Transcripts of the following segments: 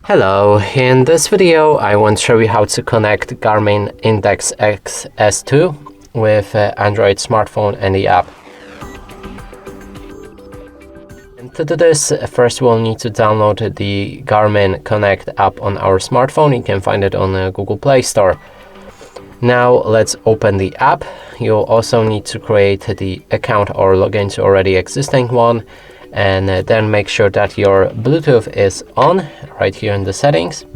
Hello, in this video I want to show you how to connect Garmin Index S2 with Android smartphone and the app. And to do this, first we'll need to download the Garmin Connect app on our smartphone. You can find it on the Google Play Store. Now let's open the app. You'll also need to create the account or log into already existing one, and then make sure that your Bluetooth is on right here in the settings.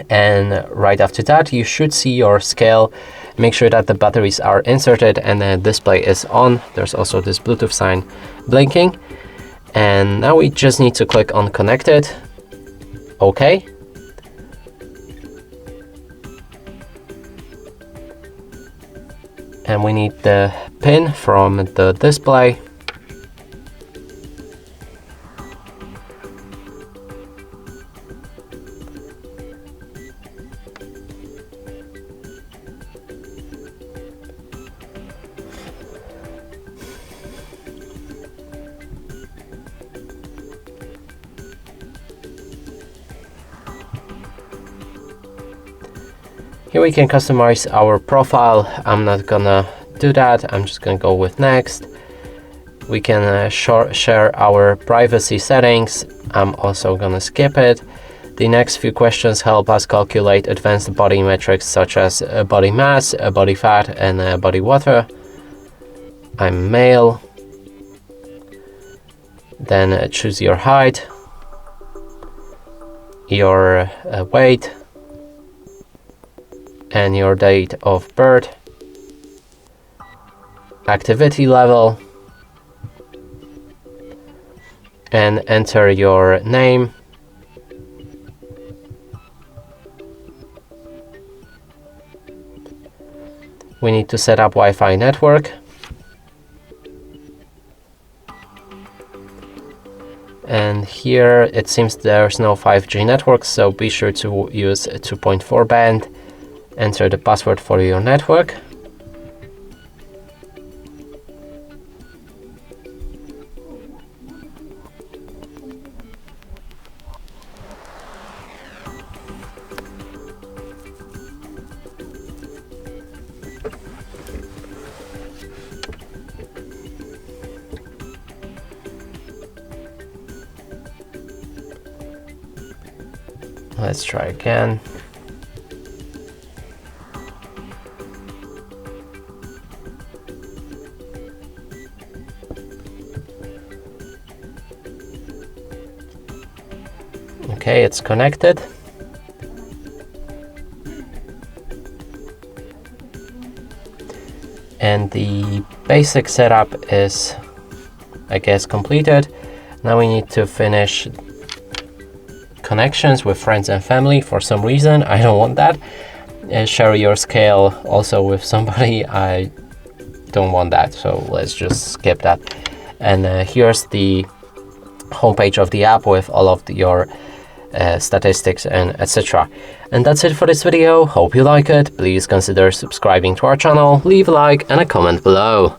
And right after that, you should see your scale. Make sure that the batteries are inserted and the display is on. There's also this Bluetooth sign blinking. And now we just need to click on connected. OK. And we need the pin from the display. Here we can customize our profile. I'm not gonna do that. I'm just gonna go with next. We can share our privacy settings. I'm also gonna skip it. The next few questions help us calculate advanced body metrics such as body mass, body fat, and body water. I'm male. Then choose your height, your weight, and your date of birth, activity level, and enter your name. We need to set up Wi-Fi network. And here it seems there's no 5G network, so be sure to use a 2.4 band. Enter the password for your network. Let's try again. Okay, it's connected. And the basic setup is, I guess, completed. Now we need to finish connections with friends and family. For some reason, I don't want that. Share your scale also with somebody. I don't want that, so let's just skip that. And here's the homepage of the app with all of your statistics and etc. And that's it for this video. Hope you like it. Please consider subscribing to our channel, leave a like and a comment below.